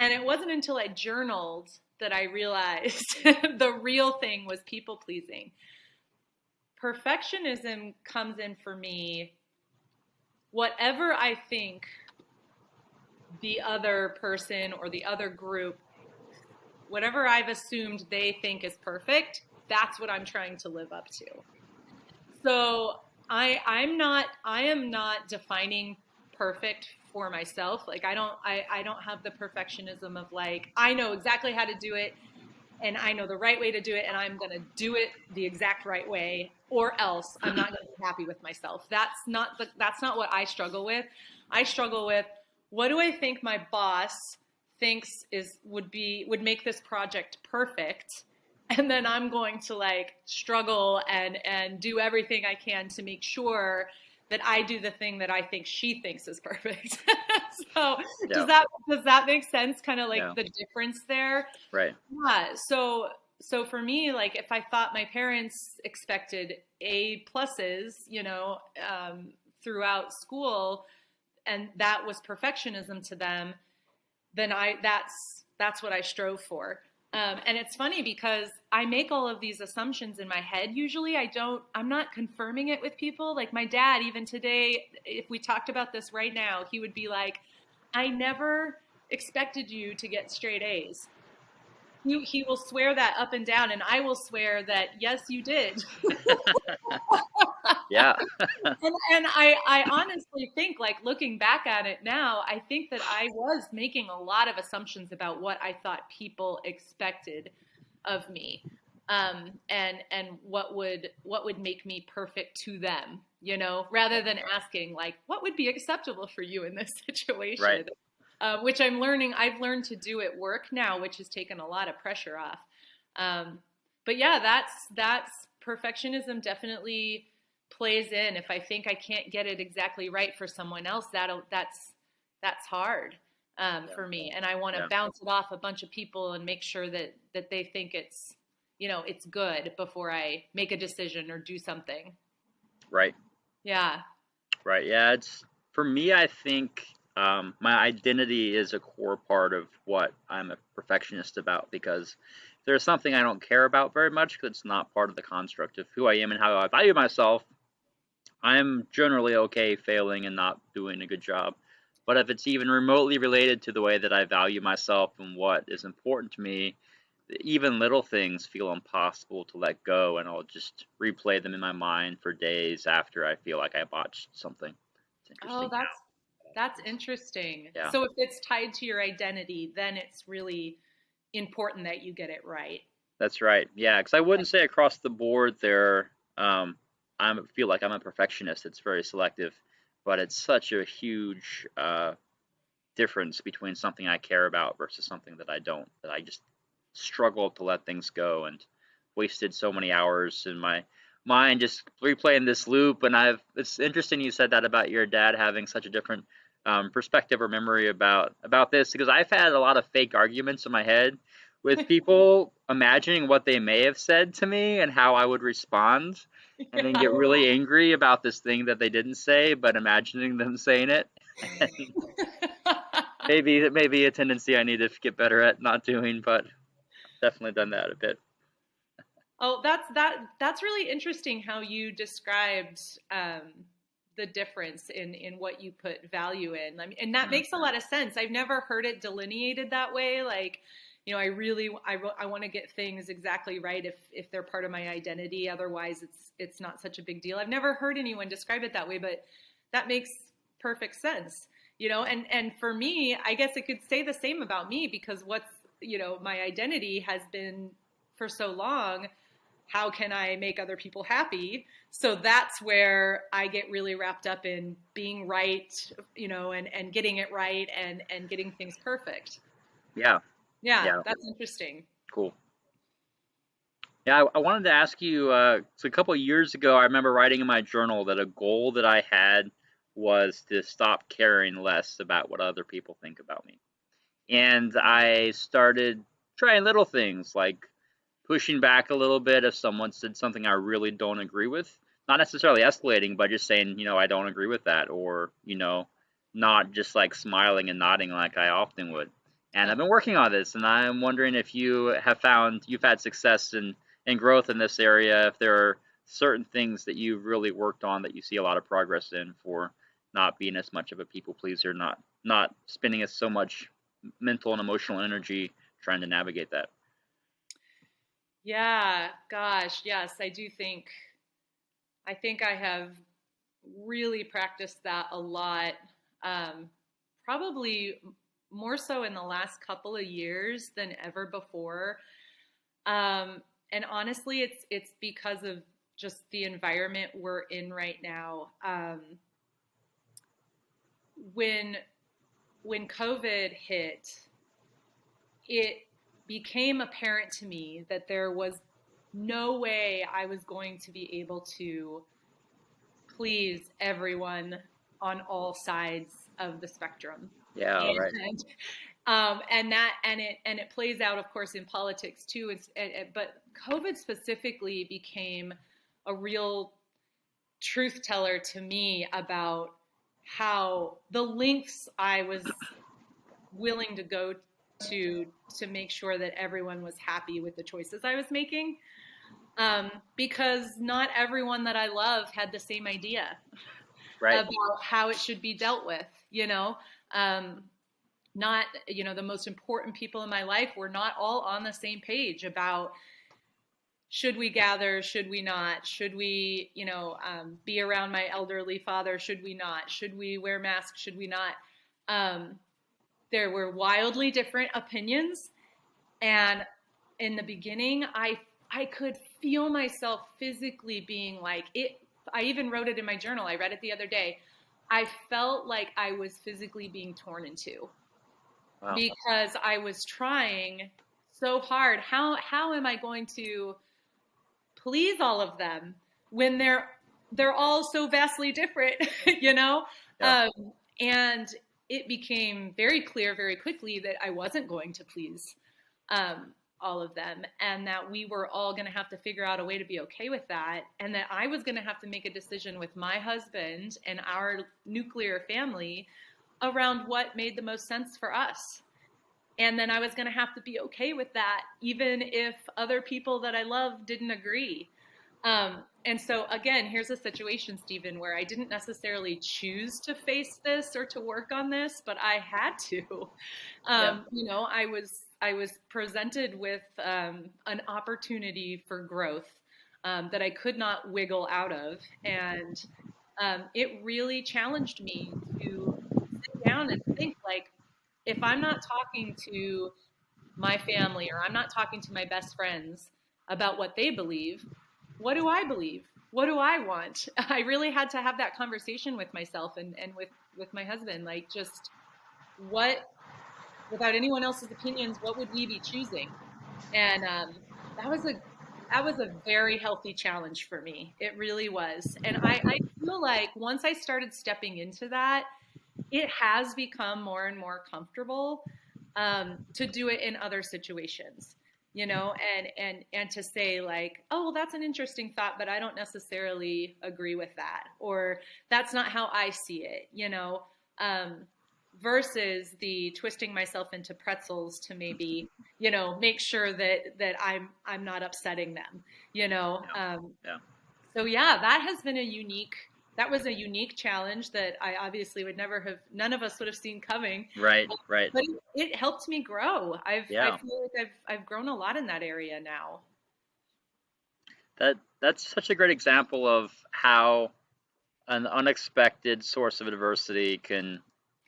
And it wasn't until I journaled that I realized the real thing was people pleasing. Perfectionism comes in for me, whatever I think the other person or the other group, whatever I've assumed they think is perfect, that's what I'm trying to live up to. So I am not defining perfect for myself. Like I don't have the perfectionism of like, I know exactly how to do it and I know the right way to do it and I'm going to do it the exact right way, or else I'm not going to be happy with myself. That's not what I struggle with. I struggle with, what do I think my boss thinks would make this project perfect? And then I'm going to like struggle and do everything I can to make sure that I do the thing that I think she thinks is perfect. So does that make sense? Kind of like the difference there. Right. Yeah. So for me, like if I thought my parents expected A pluses, throughout school, and that was perfectionism to them, then that's what I strove for. And it's funny because I make all of these assumptions in my head. Usually I'm not confirming it with people. Like my dad, even today, if we talked about this right now, he would be like, I never expected you to get straight A's. He will swear that up and down, and I will swear that, yes, you did. Yeah. And I honestly think, like looking back at it now, I think that I was making a lot of assumptions about what I thought people expected of me, and what would make me perfect to them, rather than asking like, what would be acceptable for you in this situation, right. Which I've learned to do at work now, which has taken a lot of pressure off. But yeah, that's perfectionism definitely plays in. If I think I can't get it exactly right for someone else, that's hard for me. And I want to bounce it off a bunch of people and make sure that they think it's good before I make a decision or do something. Right. Yeah. Right. Yeah. It's, for me, I think my identity is a core part of what I'm a perfectionist about, because if there's something I don't care about very much, because it's not part of the construct of who I am and how I value myself, I'm generally okay failing and not doing a good job. But if it's even remotely related to the way that I value myself and what is important to me, even little things feel impossible to let go, and I'll just replay them in my mind for days after I feel like I botched something. It's interesting. Oh, that's interesting. Yeah. So if it's tied to your identity, then it's really important that you get it right. That's right. Yeah, because I wouldn't say across the board there. I feel like I'm a perfectionist. It's very selective, but it's such a huge difference between something I care about versus something that I don't. That I just struggle to let things go, and wasted so many hours in my mind just replaying this loop. And it's interesting you said that about your dad having such a different perspective or memory about this, because I've had a lot of fake arguments in my head with people imagining what they may have said to me and how I would respond, and then get really angry about this thing that they didn't say, but imagining them saying it. maybe a tendency I need to get better at not doing, but definitely done that a bit. Oh, that's really interesting how you described the difference in what you put value in. I mean, and that makes a lot of sense. I've never heard it delineated that way. Like, I want to get things exactly right if they're part of my identity. Otherwise, it's not such a big deal. I've never heard anyone describe it that way, but that makes perfect sense. And for me, I guess it could say the same about me, because my identity has been for so long, how can I make other people happy? So that's where I get really wrapped up in being right, and getting it right and getting things perfect. Yeah. Yeah, Yeah. that's interesting. Cool. Yeah, I wanted to ask you, so a couple of years ago, I remember writing in my journal that a goal that I had was to stop caring less about what other people think about me. And I started trying little things like pushing back a little bit if someone said something I really don't agree with. Not necessarily escalating, but just saying, I don't agree with that, or, not just like smiling and nodding like I often would. And I've been working on this, and I'm wondering if you've had success and growth in this area, if there are certain things that you've really worked on that you see a lot of progress in for not being as much of a people pleaser, not spending as so much mental and emotional energy trying to navigate that. Yeah, gosh, yes, I think I have really practiced that a lot. Probably more so in the last couple of years than ever before. And honestly, it's because of just the environment we're in right now. When COVID hit, it became apparent to me that there was no way I was going to be able to please everyone on all sides of the spectrum. Yeah, right. And it plays out, of course, in politics too. But COVID specifically became a real truth teller to me about how the lengths I was willing to go to make sure that everyone was happy with the choices I was making. Because not everyone that I love had the same idea Right. about how it should be dealt with, not, the most important people in my life were not all on the same page about should we gather, should we not, should we, be around my elderly father, should we not, should we wear masks, should we not. There were wildly different opinions. And in the beginning, I could feel myself physically being like it. I even wrote it in my journal. I read it the other day. I felt like I was physically being torn in two. Wow. Because I was trying so hard. How am I going to please all of them when they're all so vastly different, Yeah. And it became very clear very quickly that I wasn't going to please all of them, and that we were all going to have to figure out a way to be okay with that, and that I was going to have to make a decision with my husband and our nuclear family around what made the most sense for us. And then I was going to have to be okay with that, even if other people that I love didn't agree. And so again, here's a situation, Stephen, where I didn't necessarily choose to face this or to work on this, but I had to. I was presented with an opportunity for growth that I could not wiggle out of, and it really challenged me to sit down and think, like, if I'm not talking to my family or I'm not talking to my best friends about what they believe, what do I believe? What do I want? I really had to have that conversation with myself and with my husband, like, just what, without anyone else's opinions, what would we be choosing? And that was a very healthy challenge for me. It really was. And I feel like once I started stepping into that, it has become more and more comfortable to do it in other situations, and to say, like, oh, well, that's an interesting thought, but I don't necessarily agree with that, or that's not how I see it, versus the twisting myself into pretzels to maybe, make sure that I'm not upsetting them, Yeah. So yeah, that has been a unique that was a unique challenge that I obviously none of us would have seen coming. Right, right. But it helped me grow. Yeah. I feel like I've grown a lot in that area now. That's such a great example of how an unexpected source of adversity can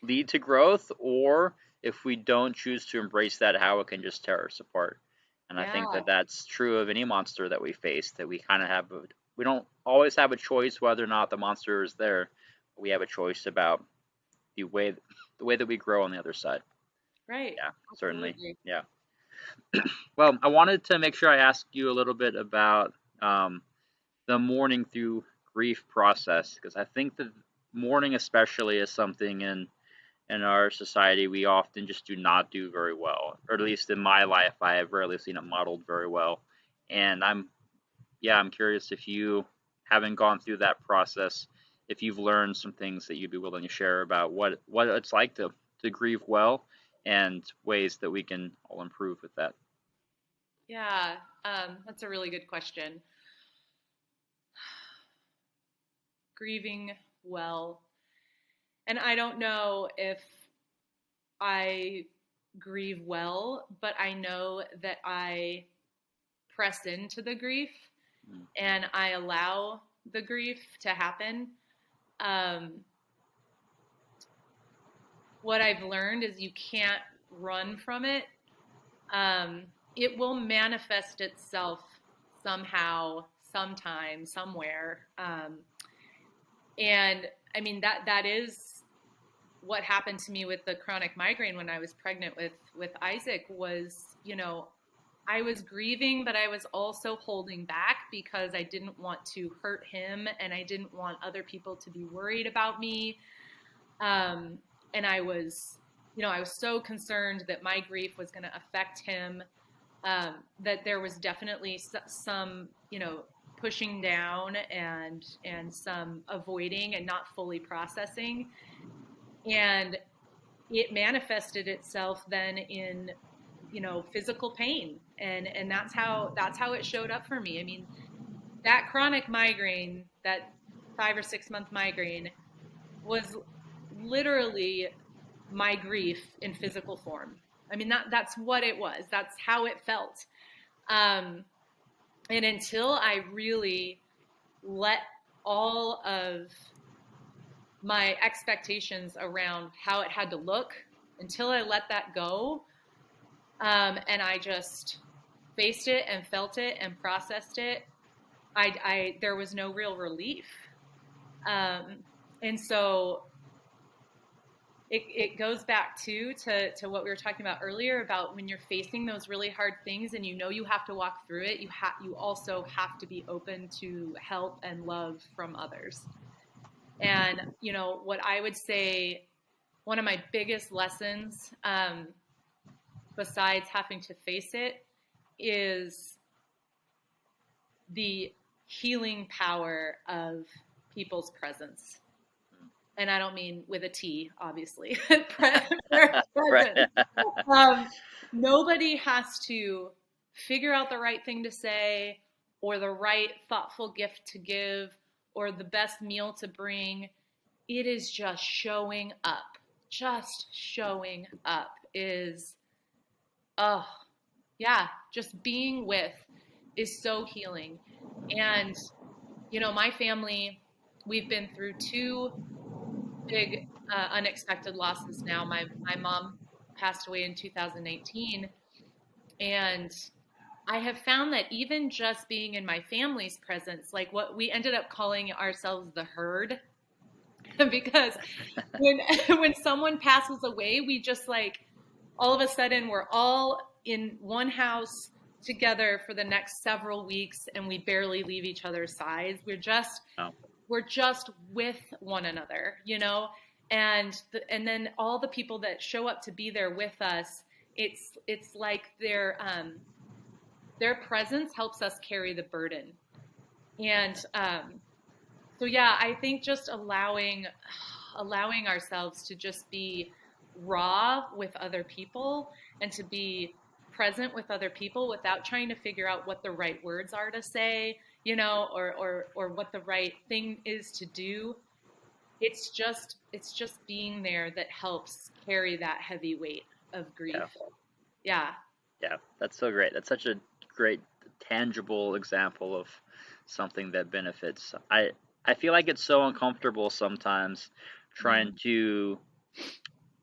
lead to growth, or if we don't choose to embrace that, how it can just tear us apart. And I think Yeah, that that's true of any monster that we face, that we kind of have we don't always have a choice whether or not the monster is there. We have a choice about the way that we grow on the other side. right. Yeah, certainly. Absolutely. Yeah. Well, I wanted to make sure I ask you a little bit about the mourning through grief process, because I think that mourning especially is something in our society we often just do not do very well, or at least in my life I have rarely seen it modeled very well. And I'm curious if you, having gone through that process, if you've learned some things that you'd be willing to share about what it's like to grieve well, and ways that we can all improve with that. Yeah, that's a really good question. Grieving well. And I don't know if I grieve well, but I know that I press into the grief and I allow the grief to happen. Um, what I've learned is you can't run from it. It will manifest itself somehow, sometime, somewhere. And I mean that is what happened to me with the chronic migraine when I was pregnant with Isaac. Was, I was grieving, but I was also holding back because I didn't want to hurt him and I didn't want other people to be worried about me. And I was so concerned that my grief was going to affect him, that there was definitely some, pushing down and some avoiding and not fully processing. And it manifested itself then in, physical pain. And that's how it showed up for me. I mean, that chronic migraine, that 5 or 6 month migraine, was literally my grief in physical form. I mean, that's what it was. That's how it felt. And until I really let all of my expectations around how it had to look, until I let that go, and I just faced it and felt it and processed it, there was no real relief. And so it goes back to what we were talking about earlier about when you're facing those really hard things and you have to walk through it, you also have to be open to help and love from others. And, what I would say, one of my biggest lessons, besides having to face it, is the healing power of people's presence. And I don't mean with a T, obviously. Present. Nobody has to figure out the right thing to say or the right thoughtful gift to give or the best meal to bring. It is just showing up. Just showing up is, just being with is so healing. And, my family, we've been through 2 big unexpected losses now. My mom passed away in 2018, and I have found that even just being in my family's presence, like what we ended up calling ourselves the herd, because when someone passes away, we just like all of a sudden we're all in one house together for the next several weeks, and we barely leave each other's sides. We're just with one another, and then all the people that show up to be there with us, it's like their presence helps us carry the burden. And I think just allowing ourselves to just be raw with other people and to be present with other people without trying to figure out what the right words are to say or what the right thing is to do. It's just being there that helps carry that heavy weight of Yeah. grief. Yeah. Yeah. That's so great. That's such a great tangible example of something that benefits. I feel like it's so uncomfortable sometimes trying Mhm. to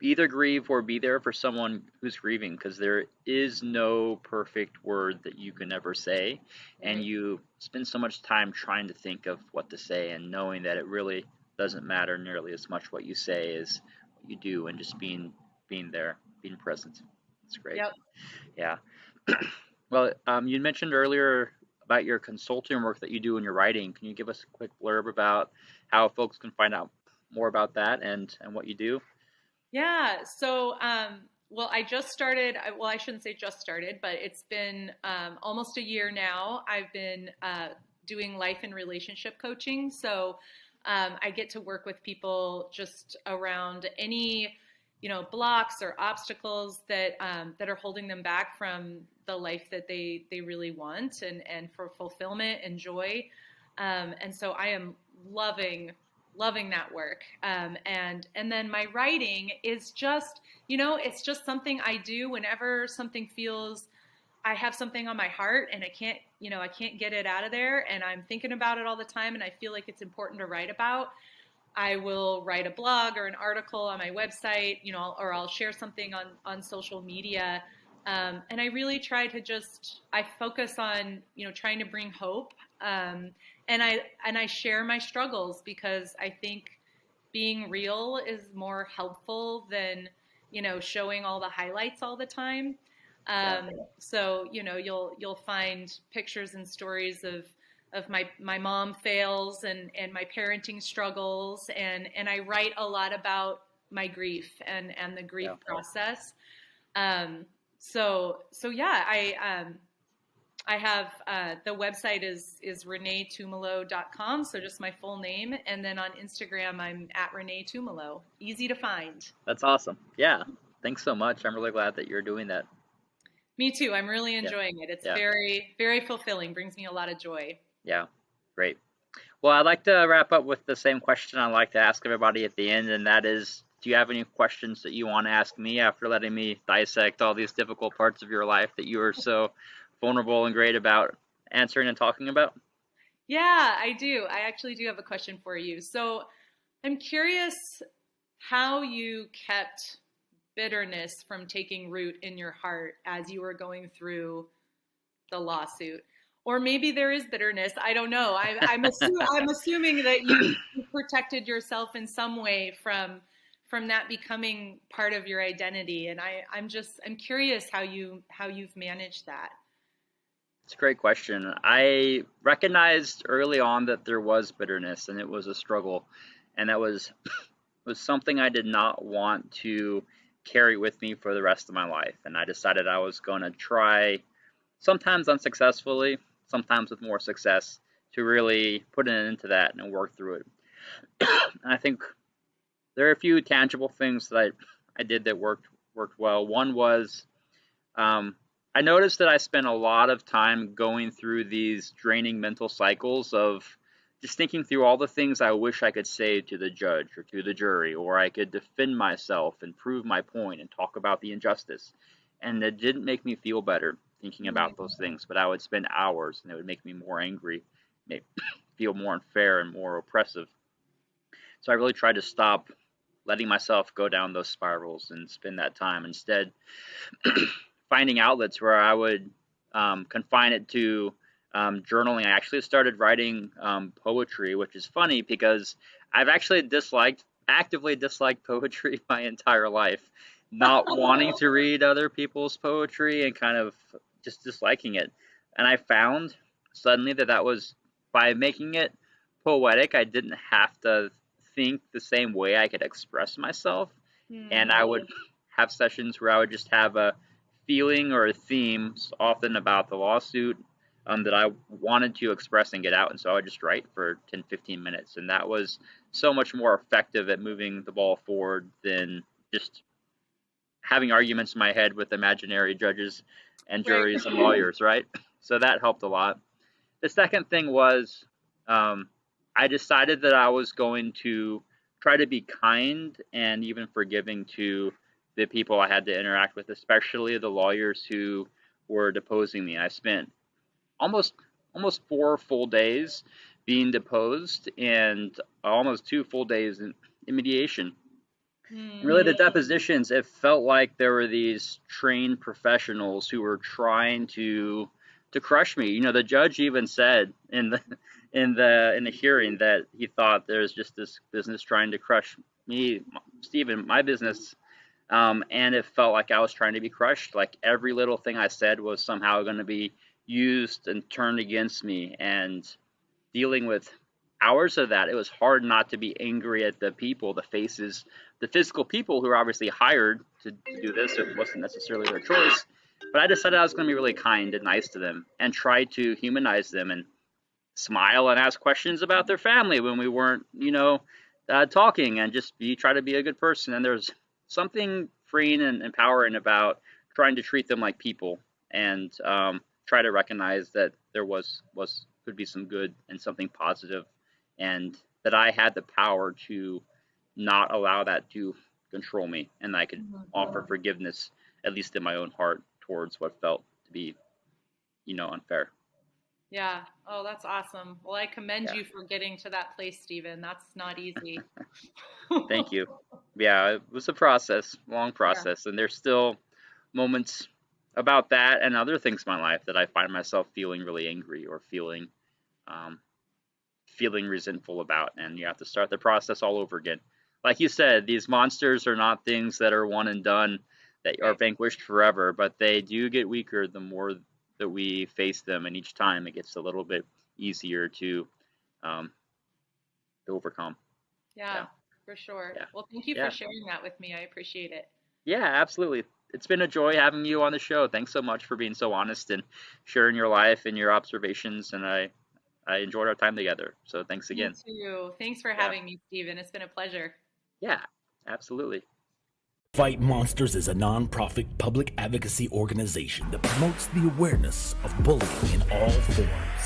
either grieve or be there for someone who's grieving, because there is no perfect word that you can ever say, and Right. you spend so much time trying to think of what to say and knowing that it really doesn't matter nearly as much what you say as what you do, and just being there, being present. It's great. Yep. Yeah. Well, you mentioned earlier about your consulting work that you do in your writing. Can you give us a quick blurb about how folks can find out more about that and what you do? Yeah. So, well, I just started. Well, I shouldn't say just started, but it's been almost a year now. I've been doing life and relationship coaching. So, I get to work with people just around any, blocks or obstacles that are holding them back from the life that they really want, and for fulfillment and joy. And so I am loving that work. And then my writing is just, it's just something I do whenever something feels, I have something on my heart and I can't get it out of there, and I'm thinking about it all the time, and I feel like it's important to write about. I will write a blog or an article on my website, or I'll share something on social media. And I really try to I focus on, trying to bring hope. And I share my struggles, because I think being real is more helpful than, showing all the highlights all the time. Yeah. So, you'll find pictures and stories of my mom fails and my parenting struggles, and I write a lot about my grief and the grief Yeah. process. So yeah, I have the website is reneetumolo.com, so just my full name, and then on Instagram I'm at Renee Tumolo. Easy to find. That's awesome. Yeah. Thanks so much. I'm really glad that you're doing that. Me too. I'm really Yeah. enjoying it. It's Yeah. very, very fulfilling. Brings me a lot of joy. Yeah. Great. Well, I'd like to wrap up with the same question I like to ask everybody at the end, and that is, do you have any questions that you want to ask me after letting me dissect all these difficult parts of your life that you are so vulnerable and great about answering and talking about? Yeah, I do. I actually do have a question for you. So I'm curious how you kept bitterness from taking root in your heart as you were going through the lawsuit. Or maybe there is bitterness. I don't know. I'm assuming that you protected yourself in some way from that becoming part of your identity. And I'm curious how you've managed that. It's a great question. I recognized early on that there was bitterness and it was a struggle, and that was something I did not want to carry with me for the rest of my life. And I decided I was going to try, sometimes unsuccessfully, sometimes with more success, to really put an end to that and work through it. And I think there are a few tangible things that I did that worked well. One was, I noticed that I spent a lot of time going through these draining mental cycles of just thinking through all the things I wish I could say to the judge or to the jury, or I could defend myself and prove my point and talk about the injustice. And it didn't make me feel better thinking about those things, but I would spend hours and it would make me more angry, make feel more unfair and more oppressive. So I really tried to stop letting myself go down those spirals and spend that time instead finding outlets where I would confine it to journaling. I actually started writing poetry, which is funny because I've actually actively disliked poetry my entire life, not wanting to read other people's poetry and kind of just disliking it. And I found suddenly that was by making it poetic, I didn't have to think the same way I could express myself. And I would have sessions where I would just have a feeling or a theme, often about the lawsuit, that I wanted to express and get out. And so I would just write for 10, 15 minutes. And that was so much more effective at moving the ball forward than just having arguments in my head with imaginary judges and Right. juries and lawyers, right? So that helped a lot. the second thing was I decided that I was going to try to be kind and even forgiving to the people I had to interact with, especially the lawyers who were deposing me. I spent almost 4 full days being deposed and almost 2 full days in mediation. And really, the depositions, it felt like there were these trained professionals who were trying to crush me. The judge even said in the hearing that he thought there's just this business trying to crush me, Stephen, my business. And it felt like I was trying to be crushed. Like every little thing I said was somehow going to be used and turned against me. And dealing with hours of that, it was hard not to be angry at the people, the faces, the physical people who were obviously hired to do this. It wasn't necessarily their choice. But I decided I was going to be really kind and nice to them and try to humanize them and smile and ask questions about their family when we weren't, talking, and just try to be a good person. And there's something freeing and empowering about trying to treat them like people and try to recognize that there could be some good and something positive, and that I had the power to not allow that to control me, and I could offer forgiveness, at least in my own heart, towards what felt to be, unfair. Yeah. Oh, that's awesome. Well, I commend you for getting to that place, Stephen. That's not easy. Thank you. Yeah, it was a process, long process, and there's still moments about that and other things in my life that I find myself feeling really angry or feeling resentful about, and you have to start the process all over again. Like you said, these monsters are not things that are one and done, that are vanquished forever, but they do get weaker the more that we face them, and each time it gets a little bit easier to overcome. Yeah, for sure. Yeah. Well, thank you for sharing that with me. I appreciate it. Yeah, absolutely. It's been a joy having you on the show. Thanks so much for being so honest and sharing your life and your observations, and I enjoyed our time together. So thanks again. Me too. Thanks for having me, Stephen. It's been a pleasure. Yeah, absolutely. Fight Monsters is a nonprofit public advocacy organization that promotes the awareness of bullying in all forms.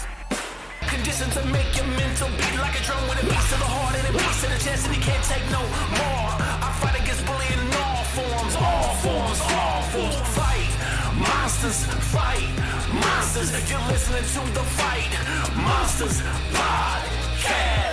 Conditioned to make your mental beat like a drum with a piece of the heart and a piece of the chest, and you can't take no more. I fight against bullying in all forms, all forms, all forms. Fight monsters, fight monsters. You're listening to the Fight Monsters podcast.